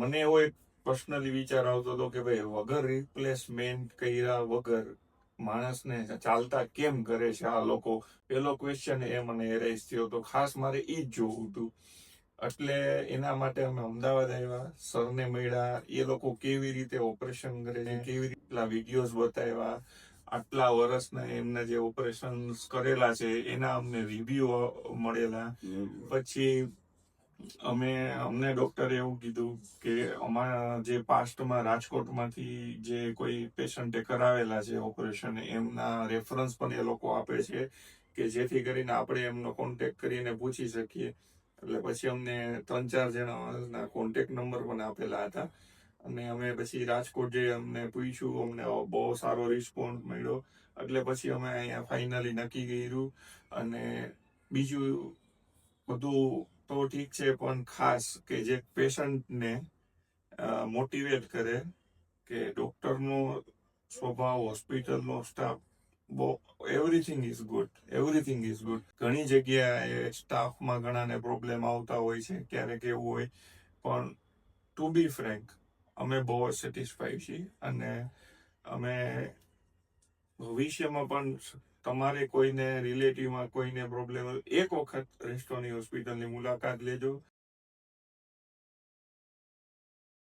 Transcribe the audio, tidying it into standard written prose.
મને એવો એક પર્સનલી વિચાર આવતો હતો કે ભાઈ વગર રિપ્લેસમેન્ટ કર્યા વગર માણસને ચાલતા કેમ કરે છે આ લોકો. પેલો ક્વેશ્ચન એ મને એરાઇઝ થયો હતો, ખાસ મારે એ જ જોવું હતું. એટલે એના માટે અમે અમદાવાદ આવ્યા, સરને મળ્યા, એ લોકો કેવી રીતે ઓપરેશન કરે છે, કેવી રીતે વિડીયોઝ બતાવ્યા, આટલા વર્ષના એમના જે ઓપરેશન કરેલા છે એના અમને રિવ્યુ મળેલા. પછી અમને ડોક્ટરે એવું કીધું કે અમારા જે પાસ્ટમાં રાજકોટમાંથી જે કોઈ પેશન્ટે કરાવેલા છે ઓપરેશન, એમના રેફરન્સ પણ એ લોકો આપે છે કે જેથી કરીને આપણે એમનો કોન્ટેક્ટ કરીને પૂછી શકીએ. એટલે પછી અમને 3-4 જણાના કોન્ટેક્ટ નંબર પણ આપેલા હતા. અને અમે પછી રાજકોટ જઈ અમને પૂછ્યું, અમને બહુ સારો રિસ્પોન્સ મળ્યો. એટલે પછી અમે અહીંયા ફાઇનલી નક્કી કર્યું. અને બીજું બધું તો ઠીક છે, પણ ખાસ કે જે પેશન્ટને મોટિવેટ કરે કે ડોક્ટરનો સ્વભાવ, હોસ્પિટલનો સ્ટાફ, બહુ એવરીથિંગ ઇઝ ગુડ. ઘણી જગ્યાએ સ્ટાફમાં ઘણાને પ્રોબ્લેમ આવતા હોય છે, ક્યારેક એવું હોય, પણ ટુ બી ફ્રેન્ક અમે બહુ સેટિસ્ફાઈડ છીએ. અને અમે ભવિષ્યમાં પણ તમારે કોઈને રિલેટિવમાં કોઈને પ્રોબ્લેમ હોય, એક વખત રેસ્ટોની હોસ્પિટલની મુલાકાત લેજો.